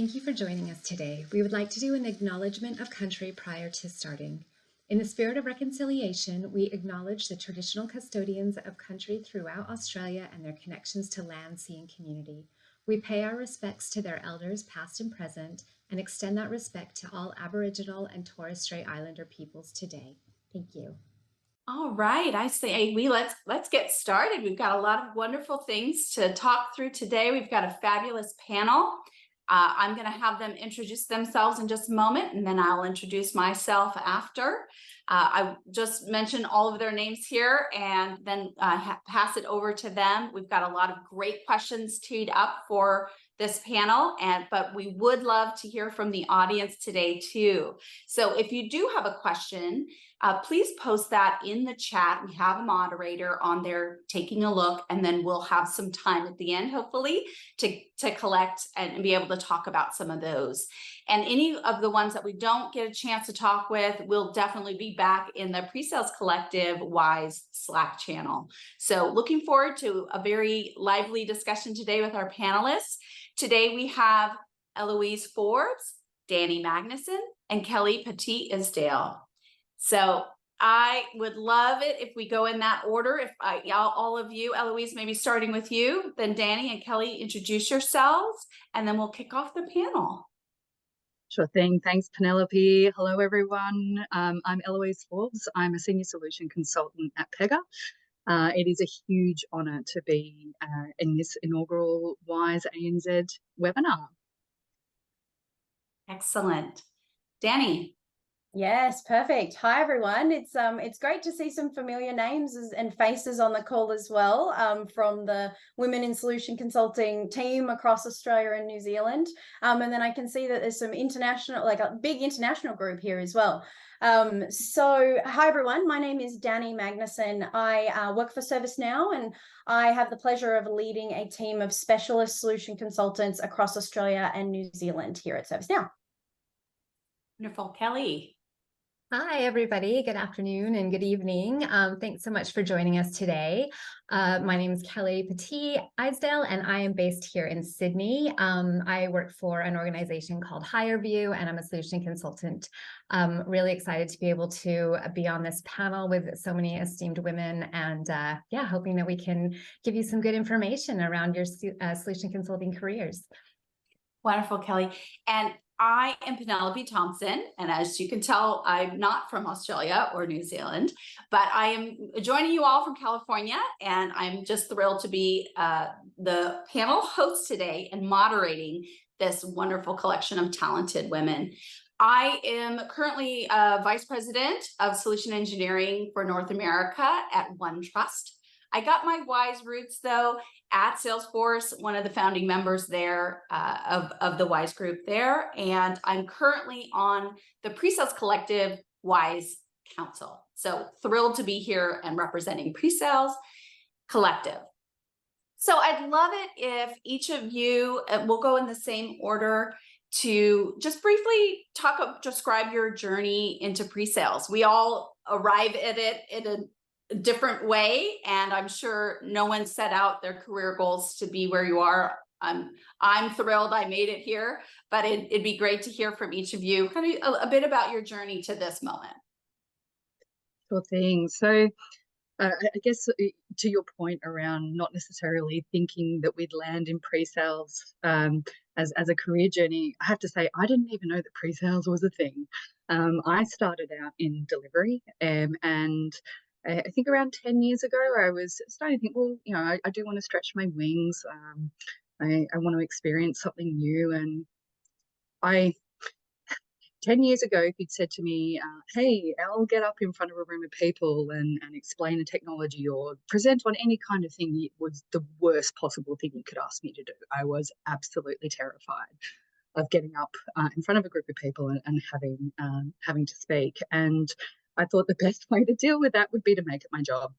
Thank you for joining us today. We would like to do an acknowledgement of country prior to starting. In the spirit of reconciliation, we acknowledge the traditional custodians of country throughout Australia and their connections to land, sea, and community. We pay our respects to their elders, past and present, and extend that respect to all Aboriginal and Torres Strait Islander peoples today. Thank you. All right, I say let's get started. We've got a lot of wonderful things to talk through today. We've got a fabulous panel. I'm going to have them introduce themselves in just a moment, and then I'll introduce myself after. I just mentioned all of their names here, and then pass it over to them. We've got a lot of great questions teed up for this panel, but we would love to hear from the audience today too. So if you do have a question, please post that in the chat. We have a moderator on there taking a look, and then we'll have some time at the end, hopefully, to collect and be able to talk about some of those. And any of the ones that we don't get a chance to talk with, we'll definitely be back in the PreSales Collective WISE Slack channel. So looking forward to a very lively discussion today with our panelists. Today we have Eloise Forbes, Danny Magnuson, and Kelly Petit-Isdale. So I would love it if we go in that order. If all of you, Eloise, maybe starting with you, then Danny and Kelly, introduce yourselves, and then we'll kick off the panel. Sure thing. Thanks, Penelope. Hello, everyone. I'm Eloise Forbes. I'm a senior solution consultant at Pega. It is a huge honour to be in this inaugural WISE ANZ webinar. Excellent. Danny. Yes, perfect. Hi, everyone. It's great to see some familiar names and faces on the call as well, from the Women in Solution Consulting team across Australia and New Zealand. And then I can see that there's some international, like a big international group here as well. So hi, everyone. My name is Danny Magnuson. I work for ServiceNow, and I have the pleasure of leading a team of specialist solution consultants across Australia and New Zealand here at ServiceNow. Wonderful. Kelly. Hi, everybody. Good afternoon and good evening. Thanks so much for joining us today. My name is Kelly Petit-Isdale, and I am based here in Sydney. I work for an organization called HireView, and I'm a solution consultant. Really excited to be able to be on this panel with so many esteemed women, and yeah, hoping that we can give you some good information around your solution consulting careers. Wonderful, Kelly. And I am Penelope Thompson, and as you can tell, I'm not from Australia or New Zealand, but I am joining you all from California, and I'm just thrilled to be the panel host today and moderating this wonderful collection of talented women. I am currently Vice President of Solution Engineering for North America at OneTrust. I got my WISE roots, though, at Salesforce, one of the founding members there of the WISE group there. And I'm currently on the PreSales Collective WISE Council. So thrilled to be here and representing PreSales Collective. So I'd love it if each of you, we'll go in the same order, to just briefly describe your journey into PreSales. We all arrive at it in a different way, and I'm sure no one set out their career goals to be where you are. I'm thrilled I made it here, but it'd be great to hear from each of you kind of a bit about your journey to this moment. Sure thing. So I guess to your point around not necessarily thinking that we'd land in pre-sales as a career journey, I have to say I didn't even know that pre-sales was a thing. I started out in delivery, and I think around 10 years ago, I was starting to think, well, you know, I do want to stretch my wings. I want to experience something new. And 10 years ago, if you'd said to me, hey, I'll get up in front of a room of people and explain a technology or present on any kind of thing, it was the worst possible thing you could ask me to do. I was absolutely terrified of getting up in front of a group of people and having to speak. And I thought the best way to deal with that would be to make it my job.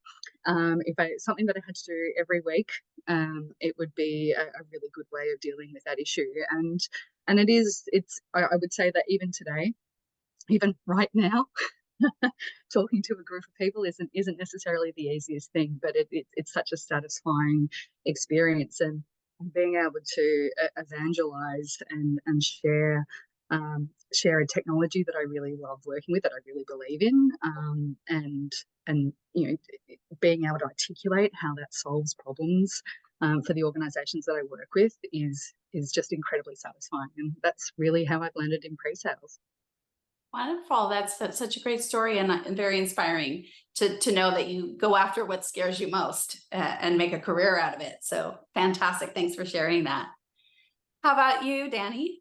If something that I had to do every week, it would be a really good way of dealing with that issue. And I would say that even today, even right now, talking to a group of people isn't necessarily the easiest thing, but it's such a satisfying experience. And being able to evangelize and share share a technology that I really love working with, that I really believe in, and you know, being able to articulate how that solves problems for the organisations that I work with is just incredibly satisfying, and that's really how I've landed in pre-sales. Wonderful. That's such a great story, and very inspiring to know that you go after what scares you most and make a career out of it. So fantastic. Thanks for sharing that. How about you, Danny?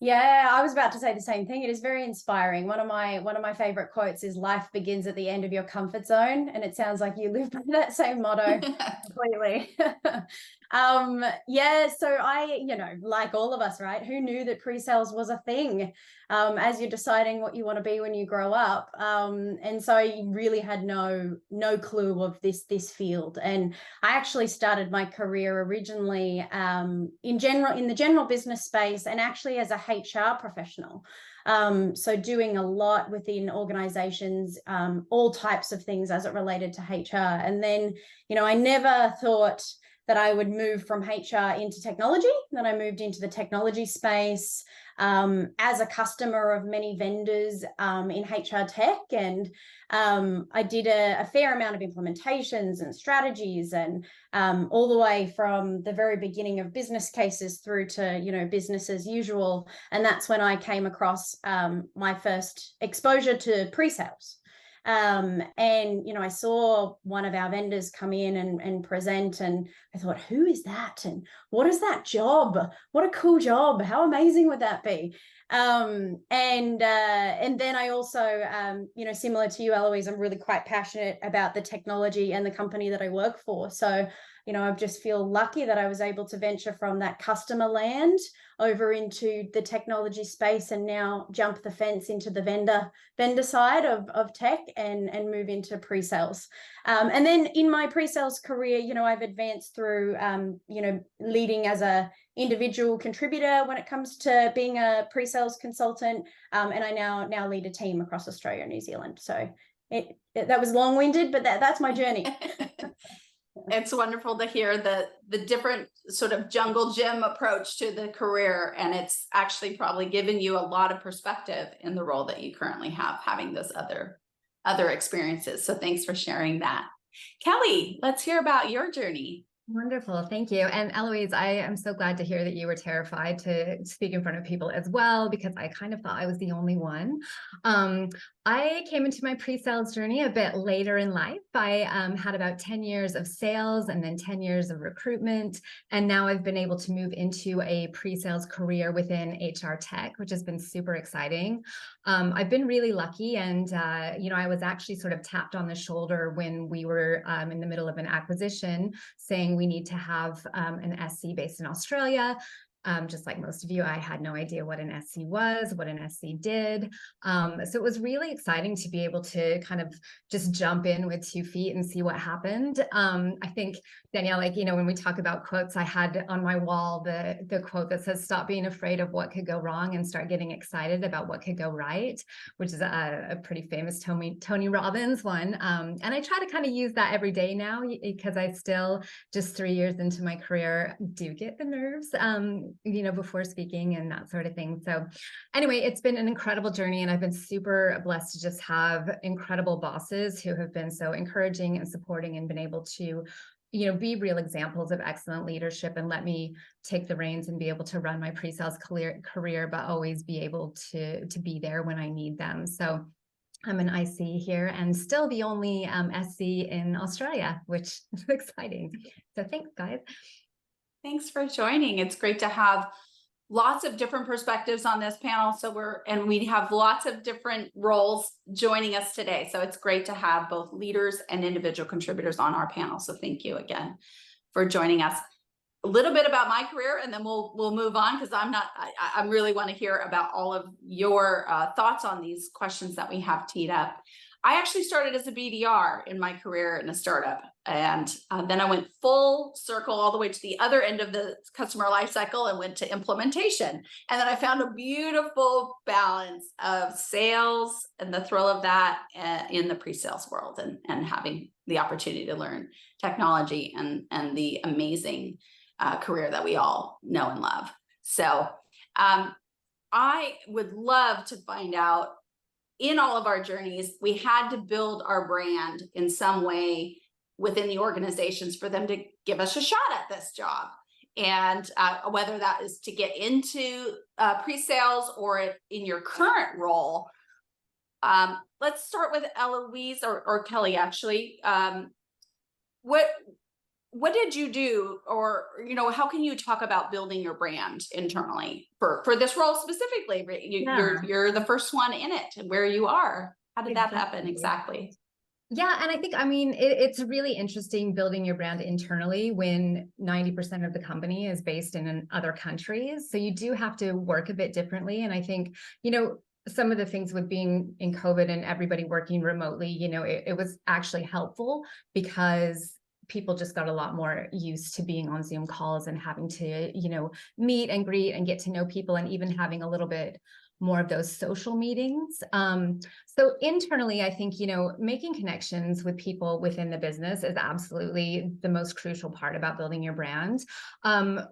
Yeah, I was about to say the same thing. It is very inspiring. One of my favorite quotes is "Life begins at the end of your comfort zone," and it sounds like you live by that same motto completely. Yeah, so I, like all of us, right? Who knew that pre-sales was a thing as you're deciding what you want to be when you grow up? And so I really had no clue of this field. And I actually started my career originally in the general business space, and actually as a HR professional. So doing a lot within organizations, all types of things as it related to HR. And then, I never thought that I would move from HR into technology. Then I moved into the technology space as a customer of many vendors in HR tech. And I did a fair amount of implementations and strategies, and all the way from the very beginning of business cases through to, business as usual. And that's when I came across my first exposure to pre-sales. And I saw one of our vendors come in and present, and I thought, who is that, and what is that job? What a cool job! How amazing would that be? And then I also, similar to you, Eloise, I'm really quite passionate about the technology and the company that I work for. So I just feel lucky that I was able to venture from that customer land over into the technology space, and now jump the fence into the vendor side of tech and move into pre-sales. And then in my pre-sales career, I've advanced through, leading as a individual contributor when it comes to being a pre-sales consultant. And I now lead a team across Australia and New Zealand. So that was long-winded, but that's my journey. It's wonderful to hear the different sort of jungle gym approach to the career, and it's actually probably given you a lot of perspective in the role that you currently have, having those other experiences. So thanks for sharing that. Kelly, let's hear about your journey. Wonderful. Thank you. And Eloise, I am so glad to hear that you were terrified to speak in front of people as well, because I kind of thought I was the only one. I came into my pre-sales journey a bit later in life. I had about 10 years of sales and then 10 years of recruitment. And now I've been able to move into a pre-sales career within HR tech, which has been super exciting. I've been really lucky. And, I was actually sort of tapped on the shoulder when we were in the middle of an acquisition, saying we need to have an SC based in Australia. Just like most of you, I had no idea what an SC was, what an SC did. So it was really exciting to be able to kind of just jump in with 2 feet and see what happened. I think, Danielle, when we talk about quotes, I had on my wall the quote that says, "Stop being afraid of what could go wrong and start getting excited about what could go right," which is a pretty famous Tony Robbins one. And I try to kind of use that every day now, because I still, just 3 years into my career, do get the nerves, before speaking and that sort of thing. So anyway, it's been an incredible journey, and I've been super blessed to just have incredible bosses who have been so encouraging and supporting, and been able to, be real examples of excellent leadership, and let me take the reins and be able to run my pre-sales career, but always be able to be there when I need them. So I'm an IC here, and still the only SC in Australia, which is exciting. So thanks, guys. Thanks for joining. It's great to have lots of different perspectives on this panel. So we have lots of different roles joining us today. So it's great to have both leaders and individual contributors on our panel. So thank you again for joining us. A little bit about my career, and then we'll move on, because I really want to hear about all of your thoughts on these questions that we have teed up. I actually started as a BDR in my career in a startup, and then I went full circle all the way to the other end of the customer lifecycle and went to implementation. And then I found a beautiful balance of sales and the thrill of that in the pre-sales world, and having the opportunity to learn technology and the amazing career that we all know and love. So I would love to find out, in all of our journeys, we had to build our brand in some way within the organizations for them to give us a shot at this job. And whether that is to get into pre-sales or in your current role. Let's start with Eloise or Kelly, actually. What did you do, or, you know, how can you talk about building your brand internally for this role specifically? You're the first one in it, where you are. How did that happen exactly? Yeah, and I think, I mean, it's really interesting building your brand internally when 90% of the company is based in other countries. So you do have to work a bit differently. And I think, you know, some of the things with being in COVID and everybody working remotely, you know, it was actually helpful because people just got a lot more used to being on Zoom calls and having to, you know, meet and greet and get to know people, and even having a little bit more of those social meetings. So internally, I think, you know, making connections with people within the business is absolutely the most crucial part about building your brand.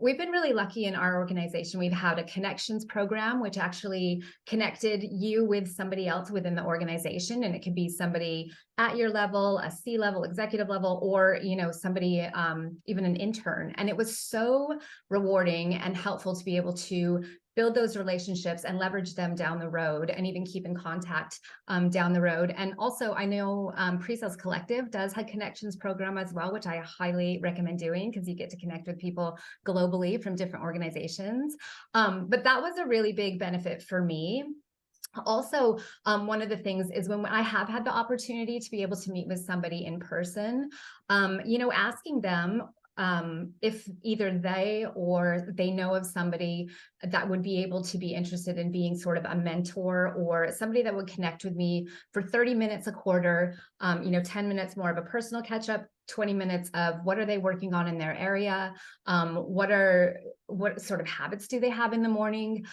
We've been really lucky in our organization. We've had a connections program, which actually connected you with somebody else within the organization. And it could be somebody at your level, a C-level, executive level, or, you know, somebody, even an intern. And it was so rewarding and helpful to be able to build those relationships and leverage them down the road, and even keep in contact down the road. And also, I know PreSales Collective does have connections program as well, which I highly recommend doing, because you get to connect with people globally from different organizations. But that was a really big benefit for me. Also, one of the things is when I have had the opportunity to be able to meet with somebody in person, you know, asking them if either they or they know of somebody that would be able to be interested in being sort of a mentor, or somebody that would connect with me for 30 minutes a quarter, you know, 10 minutes more of a personal catch up, 20 minutes of what are they working on in their area, what sort of habits do they have in the morning,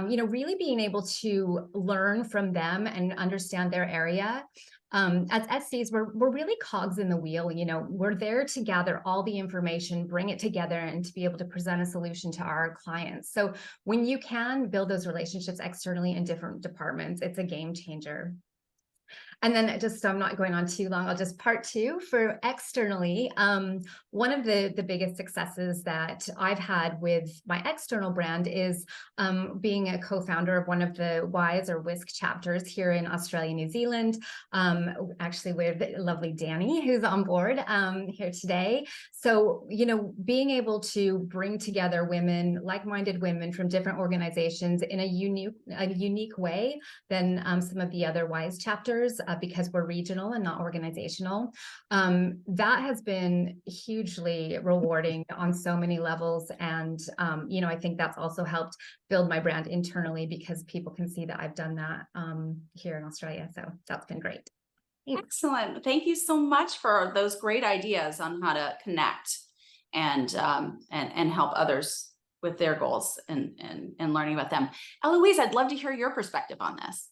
you know, really being able to learn from them and understand their area. As SCs, we're really cogs in the wheel. You know, we're there to gather all the information, bring it together, and to be able to present a solution to our clients. So when you can build those relationships externally in different departments, it's a game changer. And then, just so I'm not going on too long, I'll just part two for externally. One of the biggest successes that I've had with my external brand is being a co-founder of one of the WISE or WISC chapters here in Australia, New Zealand. Actually with lovely Danny, who's on board here today. So, you know, being able to bring together women, like-minded women from different organizations in a unique way than some of the other WISE chapters, because we're regional and not organizational. That has been hugely rewarding on so many levels. And, you know, I think that's also helped build my brand internally, because people can see that I've done that here in Australia. So that's been great. Thanks. Excellent. Thank you so much for those great ideas on how to connect and help others with their goals and learning about them. Eloise, I'd love to hear your perspective on this.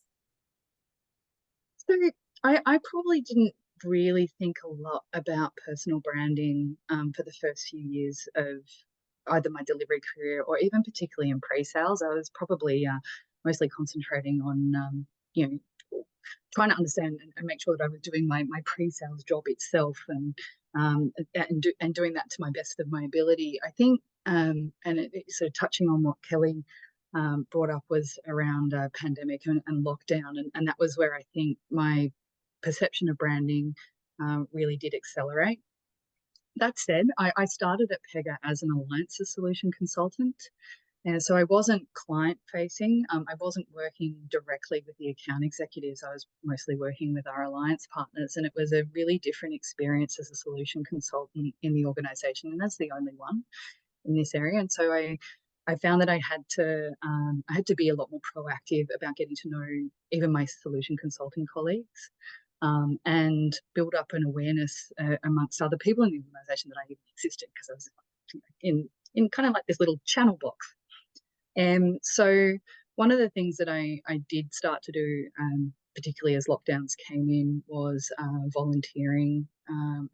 So I probably didn't really think a lot about personal branding for the first few years of either my delivery career or even particularly in pre-sales. I was probably mostly concentrating on, you know, trying to understand and make sure that I was doing my pre-sales job itself, and doing that to my best of my ability. I think, and sort of touching on what Kelly brought up, was around pandemic and lockdown, and that was where I think my perception of branding really did accelerate. That said, I started at Pega as an alliances solution consultant. And so I wasn't client facing. I wasn't working directly with the account executives. I was mostly working with our alliance partners. And it was a really different experience as a solution consultant in the organization, and as the only one in this area. And so I found that I had to be a lot more proactive about getting to know even my solution consulting colleagues, and build up an awareness amongst other people in the organization that I even existed, because I was in kind of like this little channel box. And so one of the things that I did start to do, particularly as lockdowns came in, was volunteering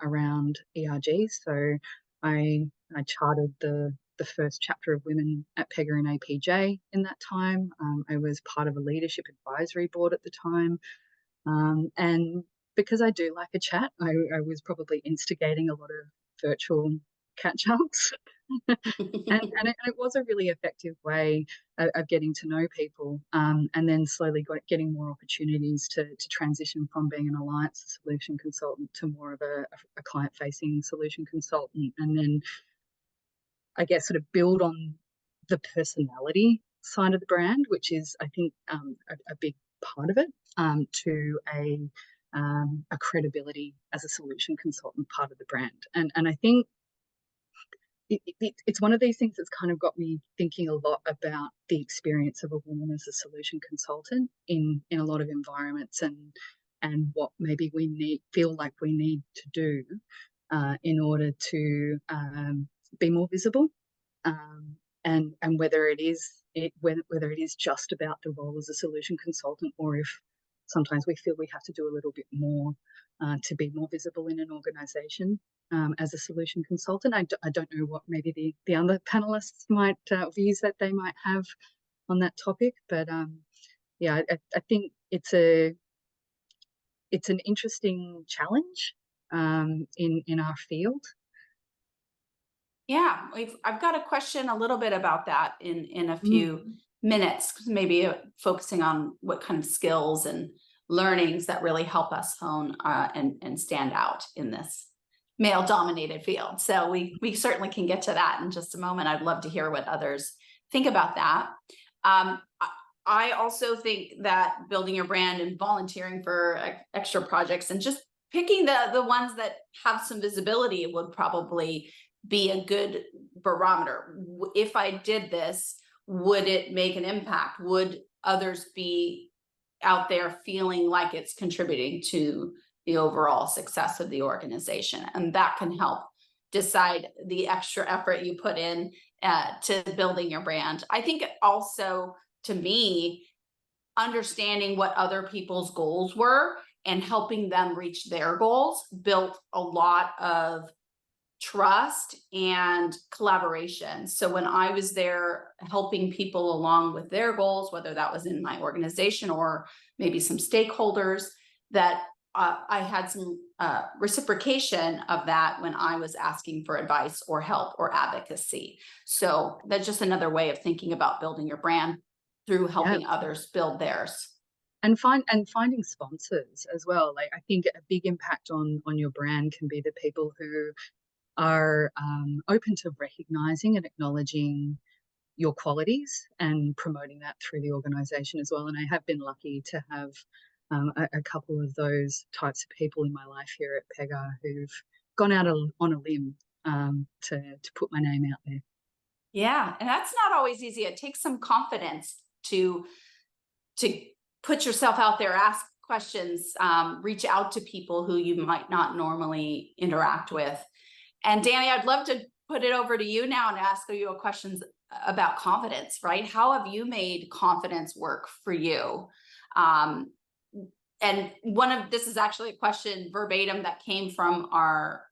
around ERGs. So I I chartered the first chapter of women at PEGA and APJ in that time. I was part of a leadership advisory board at the time. And because I do like a chat, I was probably instigating a lot of virtual catch-ups. and it was a really effective way of getting to know people, and then slowly getting more opportunities to transition from being an alliance solution consultant to more of a client-facing solution consultant, and then I guess sort of build on the personality side of the brand, which is, I think, a big part of it, to a credibility as a solution consultant part of the brand. And I think it's one of these things that's kind of got me thinking a lot about the experience of a woman as a solution consultant in a lot of environments, and what maybe we feel like we need to do in order to be more visible, and whether it is just about the role as a solution consultant, or if sometimes we feel we have to do a little bit more to be more visible in an organisation as a solution consultant. I don't know what maybe the other panelists might views that they might have on that topic, but yeah, I think it's an interesting challenge in our field. Yeah, I've got a question a little bit about that in a few minutes, maybe focusing on what kind of skills and learnings that really help us hone and stand out in this male-dominated field. So we certainly can get to that in just a moment. I'd love to hear what others think about that. I also think that building your brand and volunteering for extra projects and just picking the ones that have some visibility would probably be a good barometer. If I did this, would it make an impact? Would others be out there feeling like it's contributing to the overall success of the organization? And that can help decide the extra effort you put in to building your brand. I think also, to me, understanding what other people's goals were and helping them reach their goals built a lot of trust and collaboration. So when I was there helping people along with their goals, whether that was in my organization or maybe some stakeholders, that I had some reciprocation of that when I was asking for advice or help or advocacy. So that's just another way of thinking about building your brand through helping others build theirs. And finding sponsors as well. Like, I think a big impact on your brand can be the people who are open to recognizing and acknowledging your qualities and promoting that through the organization as well. And I have been lucky to have a couple of those types of people in my life here at PEGA who've gone out on a limb to put my name out there. Yeah, and that's not always easy. It takes some confidence to put yourself out there, ask questions, reach out to people who you might not normally interact with. And Danny, I'd love to put it over to you now and ask you a questions about confidence, right? How have you made confidence work for you? And this is actually a question verbatim that came from our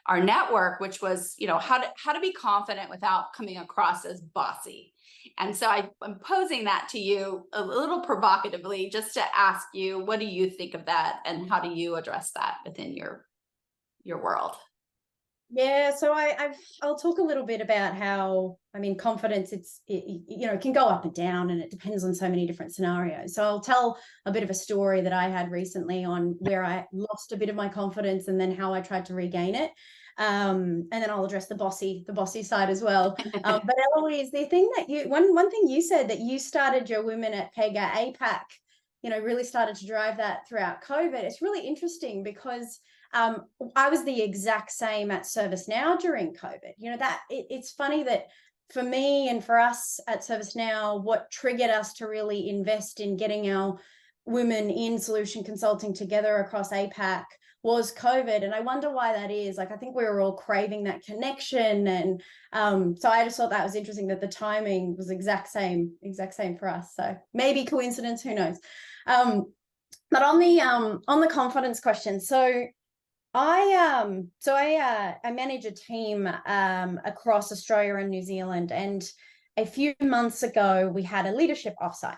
network, which was, how to be confident without coming across as bossy. And so I'm posing that to you a little provocatively, just to ask you, what do you think of that, and how do you address that within your world? Yeah, so I'll talk a little bit about how, confidence, it can go up and down, and it depends on so many different scenarios. So I'll tell a bit of a story that I had recently on where I lost a bit of my confidence and then how I tried to regain it. And then I'll address the bossy side as well. But Eloise, the thing that one thing you said, that you started your Women at PEGA APAC, really started to drive that throughout COVID. It's really interesting because I was the exact same at ServiceNow during COVID. That it's funny that for me and for us at ServiceNow, what triggered us to really invest in getting our women in solution consulting together across APAC was COVID. And I wonder why that is. Like, I think we were all craving that connection. And so I just thought that was interesting that the timing was exact same for us. So maybe coincidence, who knows? But on the confidence question, so I manage a team across Australia and New Zealand, and a few months ago we had a leadership offsite.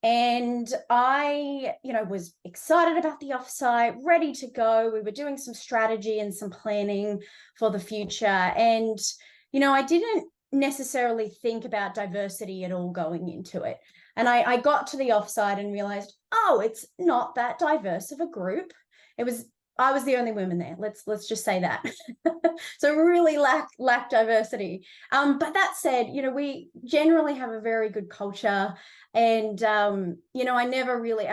And I, was excited about the offsite, ready to go. We were doing some strategy and some planning for the future. And, I didn't necessarily think about diversity at all going into it. And I got to the offsite and realized, oh, it's not that diverse of a group. I was the only woman there. Let's just say that. So really lack diversity. But that said, we generally have a very good culture. And I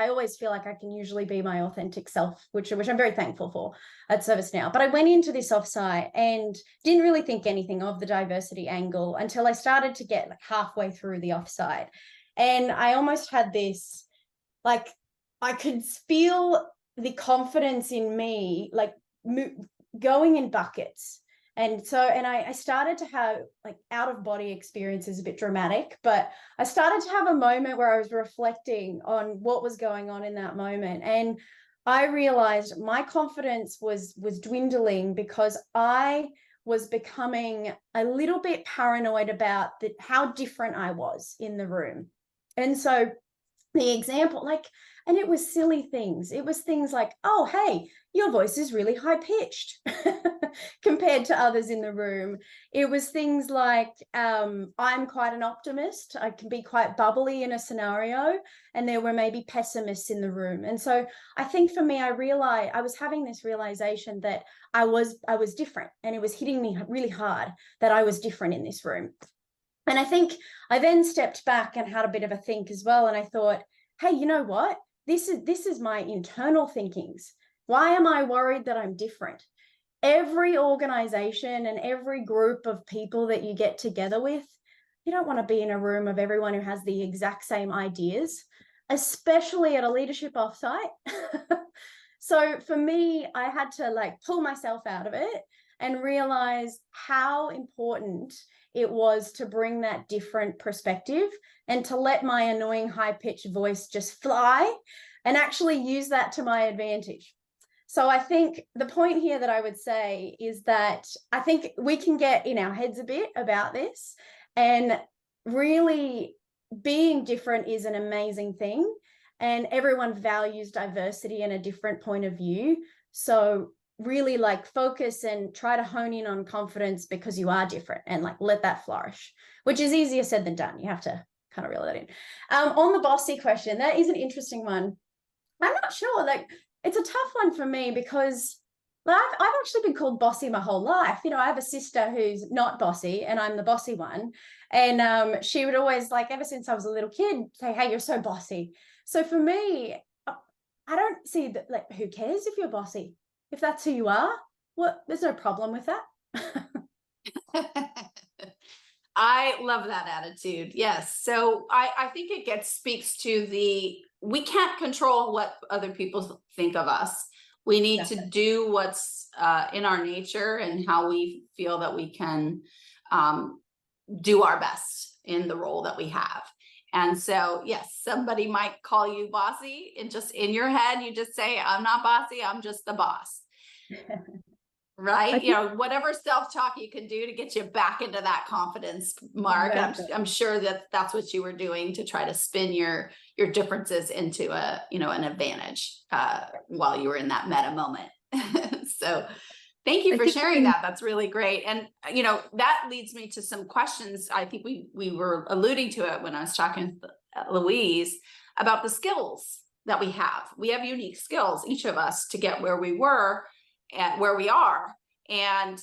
always feel like I can usually be my authentic self, which I'm very thankful for at ServiceNow. But I went into this offsite and didn't really think anything of the diversity angle until I started to get like halfway through the offsite. And I almost had this, like, I could feel the confidence in me, like going in buckets. And I started to have like out of body experiences, a bit dramatic, but I started to have a moment where I was reflecting on what was going on in that moment. And I realized my confidence was dwindling because I was becoming a little bit paranoid about how different I was in the room. And so the example, and it was silly things. It was things like, oh, hey, your voice is really high pitched compared to others in the room. It was things like, I'm quite an optimist. I can be quite bubbly in a scenario, and there were maybe pessimists in the room. And so I think for me, I realized I was having this realization that I was different, and it was hitting me really hard that I was different in this room. And I think I then stepped back and had a bit of a think as well. And I thought, hey, you know what? This is my internal thinkings. Why am I worried that I'm different? Every organization and every group of people that you get together with, you don't want to be in a room of everyone who has the exact same ideas, especially at a leadership offsite. So for me, I had to pull myself out of it and realize how important it was to bring that different perspective and to let my annoying high-pitched voice just fly and actually use that to my advantage. So I think the point here that I would say is that I think we can get in our heads a bit about this, and really being different is an amazing thing, and everyone values diversity and a different point of view. So really focus and try to hone in on confidence because you are different, and let that flourish, which is easier said than done. You have to kind of reel that in. On the bossy question, that is an interesting one. I'm not sure, it's a tough one for me because I've actually been called bossy my whole life. I have a sister who's not bossy and I'm the bossy one. And she would always, ever since I was a little kid, say, hey, you're so bossy. So for me, I don't see that, who cares if you're bossy? If that's who you are, there's no problem with that. I love that attitude. Yes. So I think it speaks to we can't control what other people think of us. We need to do what's in our nature and how we feel that we can do our best in the role that we have. And so, yes, somebody might call you bossy, and just in your head, you just say, I'm not bossy, I'm just the boss. Right? Whatever self-talk you can do to get you back into that confidence mark. Exactly. I'm sure that's what you were doing to try to spin your differences into an advantage while you were in that meta moment. So thank you for sharing that. That's really great. And, that leads me to some questions. I think we were alluding to it when I was talking with Louise about the skills that we have. We have unique skills, each of us, to get where we were and where we are. And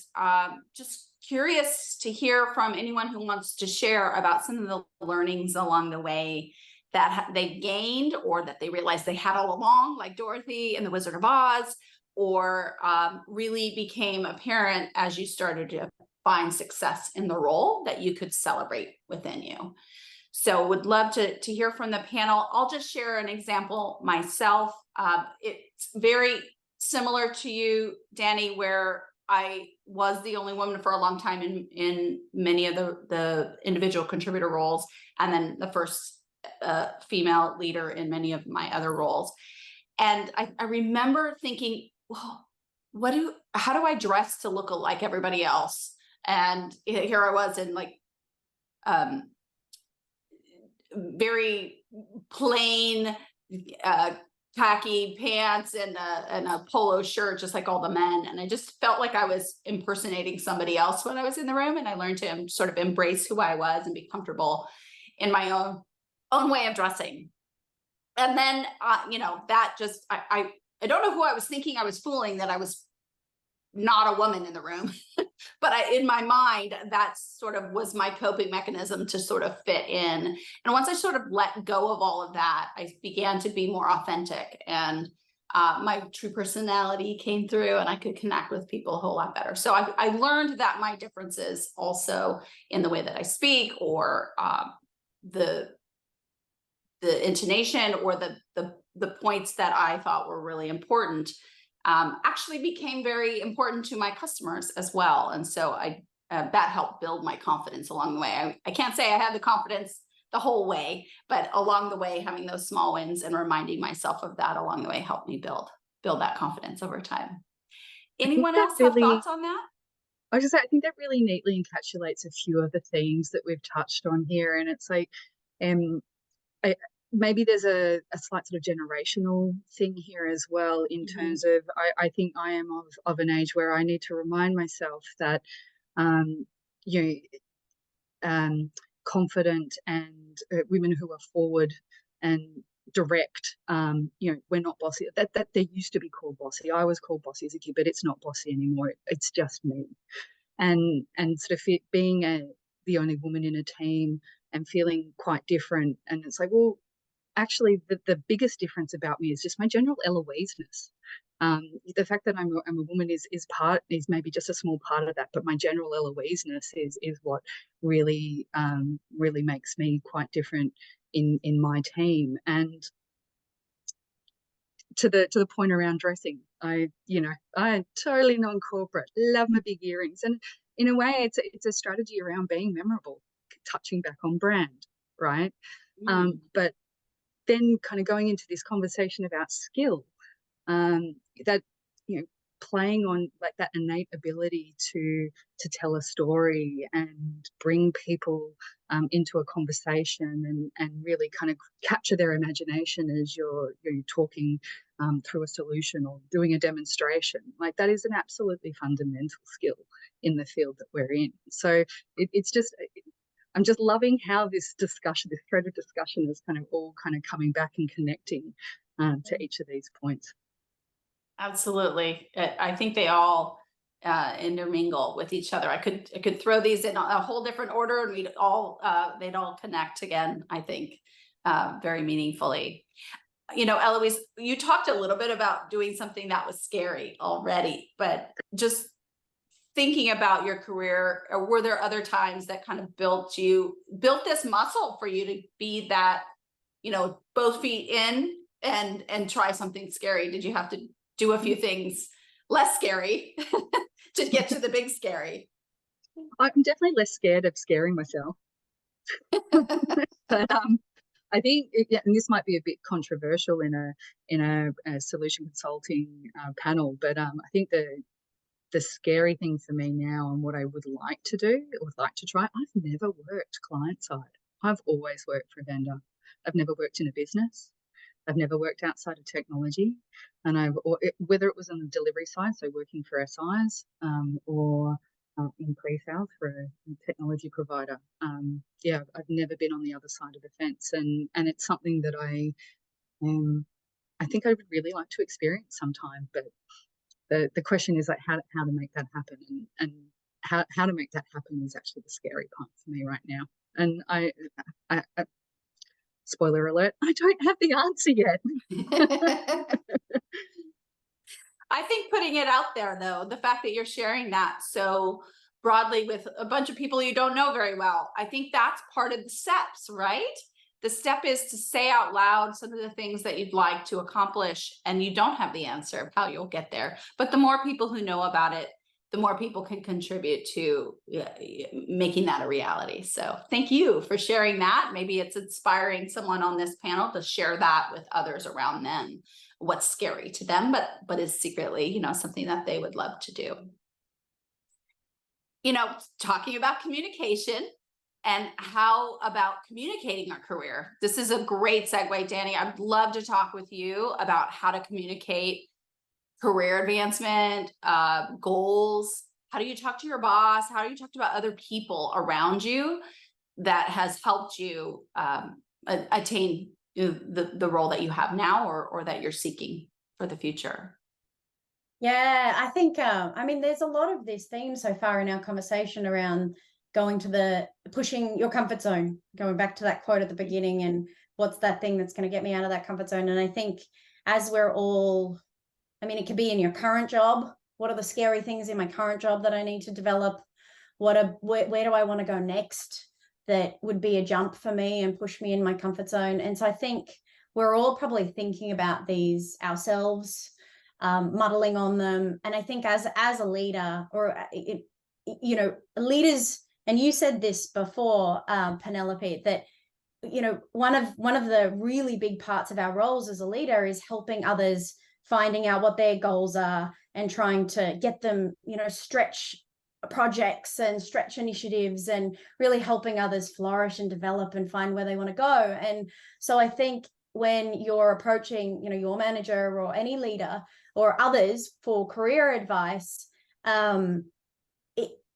just curious to hear from anyone who wants to share about some of the learnings along the way that they gained or that they realized they had all along, like Dorothy and the Wizard of Oz, or really became apparent as you started to find success in the role that you could celebrate within you. So would love to hear from the panel. I'll just share an example myself. It's very similar to you, Danny, where I was the only woman for a long time in many of the individual contributor roles, and then the first female leader in many of my other roles. And I remember thinking, well, how do I dress to look like everybody else? And here I was in like, very plain, khaki pants and a polo shirt, just like all the men. And I just felt like I was impersonating somebody else when I was in the room. And I learned to sort of embrace who I was and be comfortable in my own way of dressing. And then, that just, I don't know who I was thinking I was fooling, that I was not a woman in the room, but in my mind, that sort of was my coping mechanism to sort of fit in. And once I sort of let go of all of that, I began to be more authentic, and my true personality came through, and I could connect with people a whole lot better. So I learned that my differences also in the way that I speak, or the intonation, or the points that I thought were really important, actually became very important to my customers as well. And so that helped build my confidence along the way. I can't say I had the confidence the whole way, but along the way, having those small wins and reminding myself of that along the way helped me build that confidence over time. Anyone else have thoughts on that? I was just saying, I think that really neatly encapsulates a few of the themes that we've touched on here. And it's like, maybe there's a slight sort of generational thing here as well, in terms of, I think I am of an age where I need to remind myself that, confident and women who are forward and direct, we're not bossy. That they used to be called bossy. I was called bossy as a kid, but it's not bossy anymore. It's just me. And sort of being the only woman in a team and feeling quite different. And it's like, well, actually, the biggest difference about me is just my general Eloise-ness. The fact that I'm a woman is maybe just a small part of that, but my general Eloise-ness is what really makes me quite different in my team. And to the point around dressing, I'm totally non-corporate, love my big earrings, and in a way, it's a strategy around being memorable, touching back on brand, right? But then kind of going into this conversation about skill, that, playing on like that innate ability to tell a story and bring people into a conversation and really kind of capture their imagination as you're talking through a solution or doing a demonstration. Like, that is an absolutely fundamental skill in the field that we're in. So it's just, I'm just loving how this thread of discussion is kind of all kind of coming back and connecting to each of these points. Absolutely. I think they all intermingle with each other. I could throw these in a whole different order, and they'd all connect again, I think, very meaningfully. Eloise, you talked a little bit about doing something that was scary already, but just thinking about your career, or were there other times that kind of built this muscle for you to be that, both feet in and try something scary? Did you have to do a few things less scary to get to the big scary? I'm definitely less scared of scaring myself. But I think, and this might be a bit controversial in a solution consulting panel, but I think the scary thing for me now, and what I would like to do, or would like to try, I've never worked client side. I've always worked for a vendor. I've never worked in a business. I've never worked outside of technology, and whether it was on the delivery side, so working for SIs, or in pre-sales for a technology provider. I've never been on the other side of the fence, and it's something that I think I would really like to experience sometime. But the question is, like, how to make that happen, and how to make that happen is actually the scary part for me right now. And I spoiler alert, I don't have the answer yet. I think putting it out there, though, the fact that you're sharing that so broadly with a bunch of people you don't know very well, I think that's part of the steps, right? The step is to say out loud some of the things that you'd like to accomplish, and you don't have the answer of how you'll get there. But the more people who know about it, the more people can contribute to making that a reality. So thank you for sharing that. Maybe it's inspiring someone on this panel to share that with others around them, what's scary to them, but is secretly, you know, something that they would love to do. You know, talking about communication and how about communicating our career. This is a great segue, Danny. I'd love to talk with you about how to communicate career advancement, goals. How do you talk to your boss? How do you talk about other people around you that has helped you attain the role that you have now or that you're seeking for the future? Yeah, I think, I mean, there's a lot of this theme so far in our conversation around pushing your comfort zone, going back to that quote at the beginning, and what's that thing that's going to get me out of that comfort zone. And I think as we're all, I mean, it could be in your current job. What are the scary things in my current job that I need to develop? Where do I want to go next that would be a jump for me and push me in my comfort zone? And so I think we're all probably thinking about these ourselves, muddling on them. And I think as a leader, or you know, leaders, and you said this before, Penelope, that, you know, one of the really big parts of our roles as a leader is helping others, finding out what their goals are and trying to get them, you know, stretch projects and stretch initiatives and really helping others flourish and develop and find where they want to go. And so I think when you're approaching, you know, your manager or any leader or others for career advice,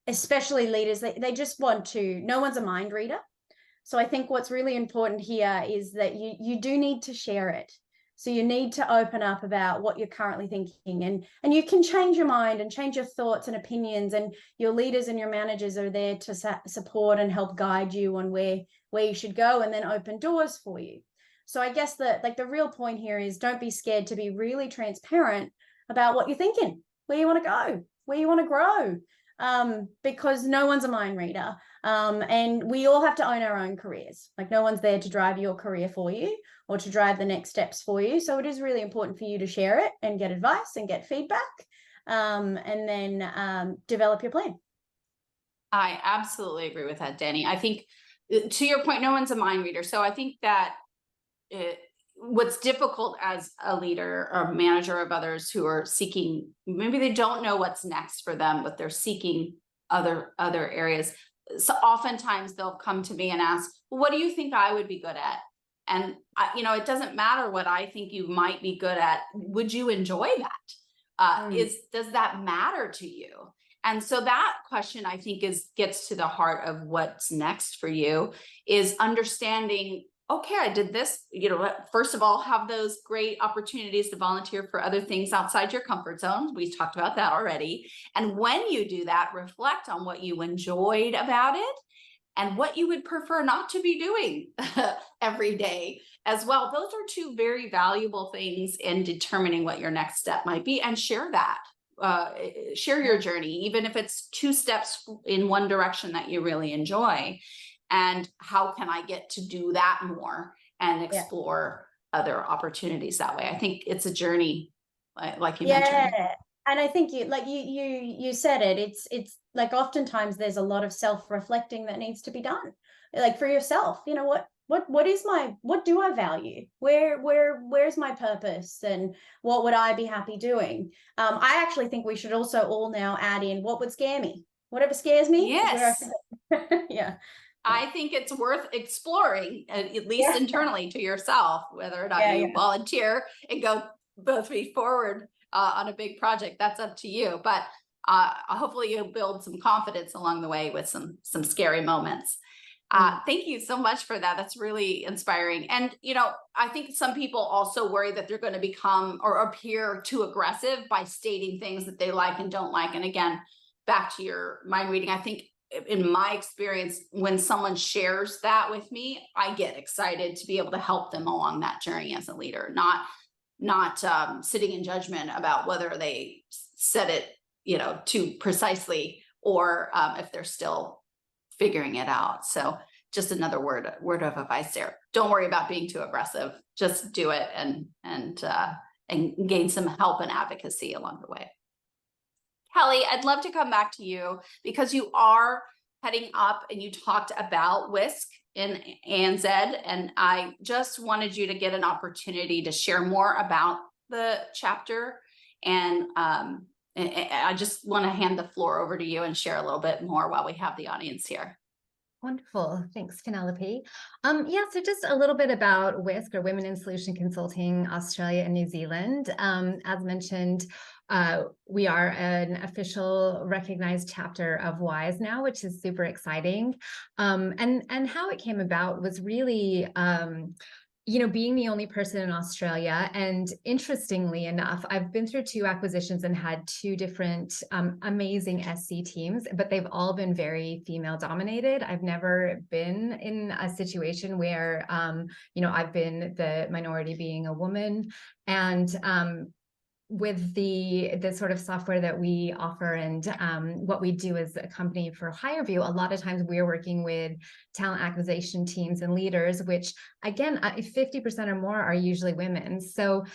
especially leaders, they just want to, no one's a mind reader. So I think what's really important here is that you do need to share it. So you need to open up about what you're currently thinking, and you can change your mind and change your thoughts and opinions, and your leaders and your managers are there to support and help guide you on where you should go, and then open doors for you. So I guess that the real point here is don't be scared to be really transparent about what you're thinking, where you want to go, where you want to grow, because no one's a mind reader. And we all have to own our own careers. Like, no one's there to drive your career for you or to drive the next steps for you. So it is really important for you to share it and get advice and get feedback, and then develop your plan. I absolutely agree with that, Danny. I think, to your point, no one's a mind reader. So I think that what's difficult as a leader or manager of others who are seeking, maybe they don't know what's next for them, but they're seeking other areas. So oftentimes they'll come to me and ask, well, what do you think I would be good at? And you know, it doesn't matter what I think you might be good at. Would you enjoy that? Does that matter to you? And so that question, I think, gets to the heart of what's next for you, is understanding, okay, I did this, you know, first of all, have those great opportunities to volunteer for other things outside your comfort zone. We talked about that already. And when you do that, reflect on what you enjoyed about it and what you would prefer not to be doing every day as well. Those are two very valuable things in determining what your next step might be, and share that. Share your journey, even if it's 2 steps in one direction that you really enjoy. And how can I get to do that more and explore other opportunities that way? I think it's a journey, like you mentioned. And I think you said it. It's like oftentimes there's a lot of self-reflecting that needs to be done, like for yourself. You know, what do I value? Where's my purpose, and what would I be happy doing? I actually think we should also all now add in what would scare me. Whatever scares me. Yes. Yeah. I think it's worth exploring, at least internally to yourself, whether or not you volunteer and go both feet forward on a big project. That's up to you. But hopefully you'll build some confidence along the way with some scary moments. Thank you so much for that. That's really inspiring. And, you know, I think some people also worry that they're going to become or appear too aggressive by stating things that they like and don't like. And again, back to your mind reading, I think in my experience, when someone shares that with me, I get excited to be able to help them along that journey as a leader, not sitting in judgment about whether they said it, you know, too precisely, or if they're still figuring it out. So just another word of advice there. Don't worry about being too aggressive. Just do it and gain some help and advocacy along the way. Kelly, I'd love to come back to you because you are heading up and you talked about WISC in ANZ, and I just wanted you to get an opportunity to share more about the chapter. And I just want to hand the floor over to you and share a little bit more while we have the audience here. Wonderful. Thanks, Penelope. Yeah, so just a little bit about WISC, or Women in Solution Consulting Australia and New Zealand. As mentioned, we are an official recognized chapter of WISE now, which is super exciting. And how it came about was really being the only person in Australia. And interestingly enough, I've been through 2 acquisitions and had 2 different amazing SC teams, but they've all been very female dominated. I've never been in a situation where, I've been the minority being a woman. And with the sort of software that we offer and what we do as a company for HireView, a lot of times we're working with talent acquisition teams and leaders, which again, 50% or more are usually women. So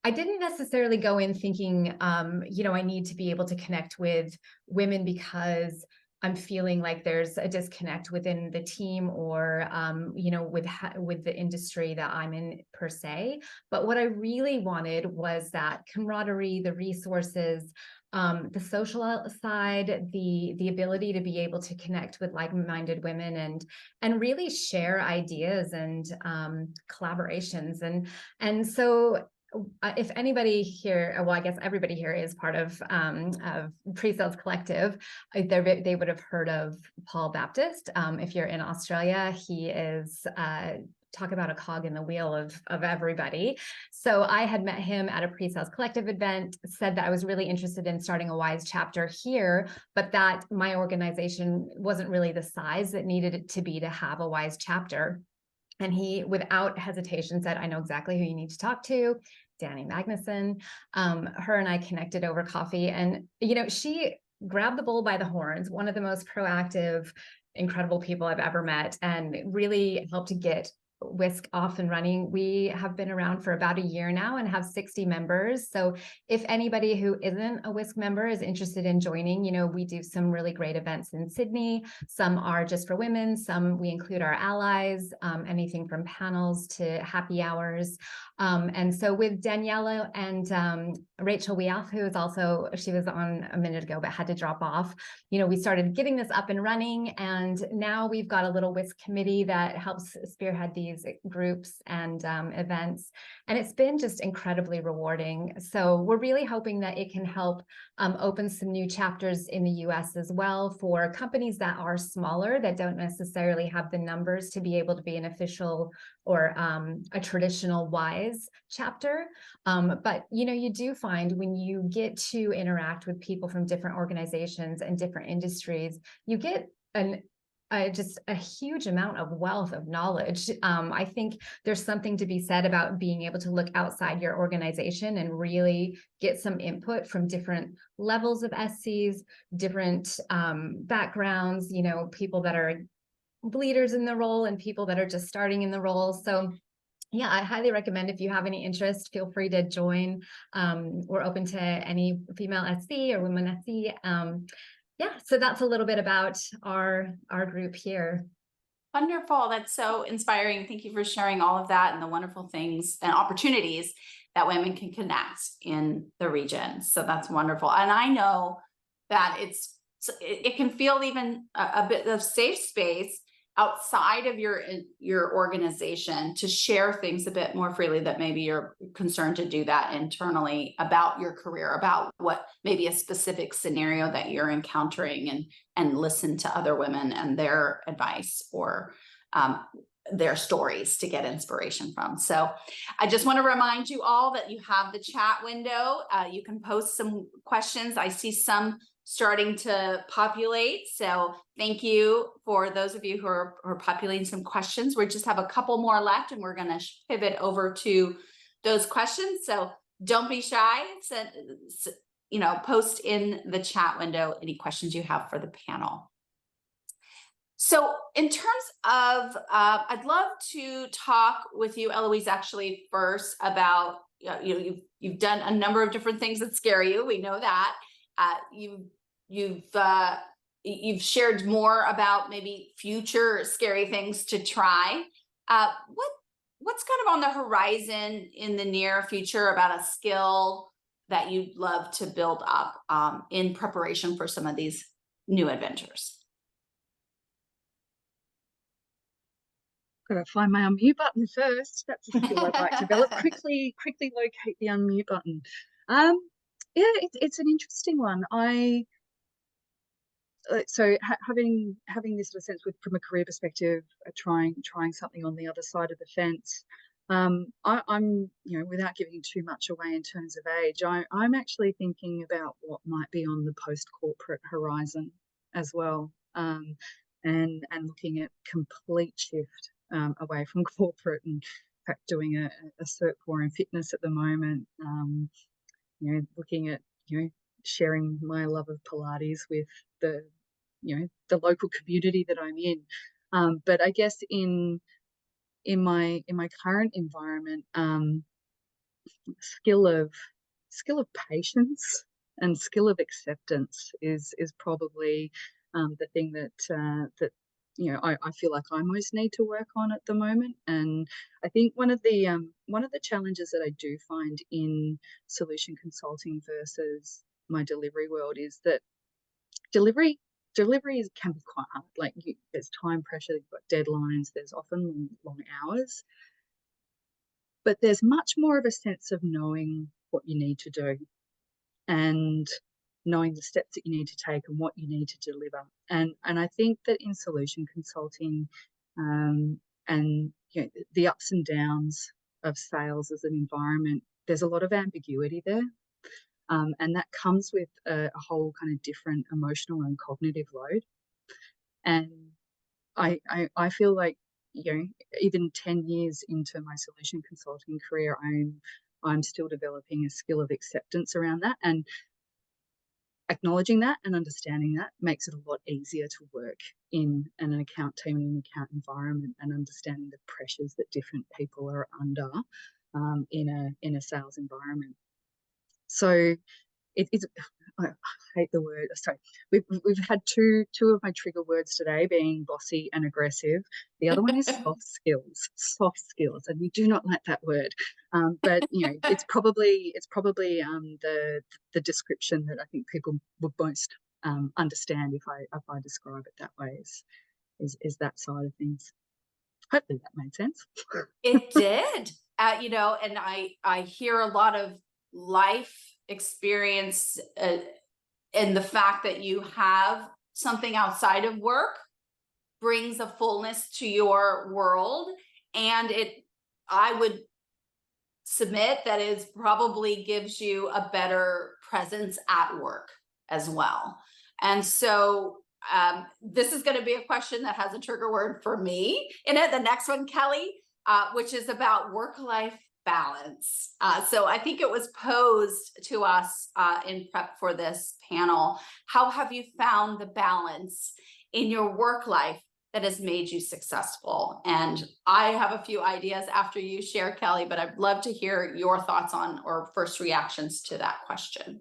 I didn't necessarily go in thinking, I need to be able to connect with women because I'm feeling like there's a disconnect within the team or, with the industry that I'm in per se. But what I really wanted was that camaraderie, the resources, the social side, the ability to be able to connect with like-minded women and really share ideas and collaborations. And so if anybody here, well, I guess everybody here is part of PreSales Collective, they would have heard of Paul Baptist. If you're in Australia, he is talk about a cog in the wheel of everybody. So I had met him at a PreSales Collective event, said that I was really interested in starting a WISE chapter here, but that my organization wasn't really the size that needed it to be to have a WISE chapter. And he, without hesitation, said, I know exactly who you need to talk to, Danny Magnuson. Her and I connected over coffee. And, she grabbed the bull by the horns, one of the most proactive, incredible people I've ever met, and really helped to get WISC off and running. We have been around for about a year now and have 60 members. So if anybody who isn't a WISC member is interested in joining, we do some really great events in Sydney. Some are just for women. Some we include our allies, anything from panels to happy hours. And so with Daniela and Rachel Weoff, who is also, she was on a minute ago, but had to drop off, we started getting this up and running. And now we've got a little WISC committee that helps spearhead these groups and events. And it's been just incredibly rewarding. So we're really hoping that it can help open some new chapters in the US as well for companies that are smaller, that don't necessarily have the numbers to be able to be an official or a traditional WISE chapter. But, you do find when you get to interact with people from different organizations and different industries, you get just a huge amount of wealth of knowledge. I think there's something to be said about being able to look outside your organization and really get some input from different levels of SCs, different backgrounds, people that are leaders in the role and people that are just starting in the role. So yeah, I highly recommend, if you have any interest, feel free to join. We're open to any female SC or women SC. Yeah, so that's a little bit about our group here. Wonderful. That's so inspiring. Thank you for sharing all of that and the wonderful things and opportunities that women can connect in the region. So that's wonderful. And I know that it can feel even a bit of safe space outside of your organization to share things a bit more freely, that maybe you're concerned to do that internally about your career, about what maybe a specific scenario that you're encountering, and listen to other women and their advice or their stories to get inspiration from. So I just want to remind you all that you have the chat window. You can post some questions. I see some starting to populate. So thank you for those of you who are populating some questions. We just have a couple more left and we're going to pivot over to those questions. So don't be shy. Post in the chat window any questions you have for the panel. So in terms of, I'd love to talk with you, Eloise, actually first about, you've done a number of different things that scare you. We know that. You've shared more about maybe future scary things to try. What's kind of on the horizon in the near future about a skill that you'd love to build up in preparation for some of these new adventures? Gotta find my unmute button first. That's a skill I'd like to develop. Quickly locate the unmute button. Yeah, it's an interesting one. Having this sort of sense from a career perspective, trying something on the other side of the fence. I'm without giving too much away in terms of age, I'm actually thinking about what might be on the post-corporate horizon as well, and looking at complete shift away from corporate, and in fact doing a Cert 4 in fitness at the moment. Looking at sharing my love of Pilates with the local community that I'm in. But I guess in my current environment, skill of patience and skill of acceptance is probably the thing that I feel like I most need to work on at the moment. And I think one of the challenges that I do find in solution consulting versus my delivery world is that delivery can be quite hard. Like there's time pressure, you've got deadlines, there's often long hours, but there's much more of a sense of knowing what you need to do and knowing the steps that you need to take and what you need to deliver. And I think that in solution consulting, and the ups and downs of sales as an environment, there's a lot of ambiguity there. And that comes with a whole kind of different emotional and cognitive load. And I feel like, even 10 years into my solution consulting career, I'm still developing a skill of acceptance around that, and acknowledging that and understanding that makes it a lot easier to work in an account team, in an account environment, and understanding the pressures that different people are under in a sales environment. So it's I hate the word. Sorry, we've had two of my trigger words today being bossy and aggressive. The other one is soft skills, and we do not like that word. But it's probably the description that I think people would most understand if I describe it that way, is that side of things. Hopefully that made sense. It did. And I hear a lot of life experience and the fact that you have something outside of work brings a fullness to your world, and I would submit that it probably gives you a better presence at work as well. And so this is going to be a question that has a trigger word for me in it, the next one, Kelly, which is about work-life balance. So I think it was posed to us in prep for this panel. How have you found the balance in your work life that has made you successful? And I have a few ideas after you share, Kelly, but I'd love to hear your thoughts on or first reactions to that question.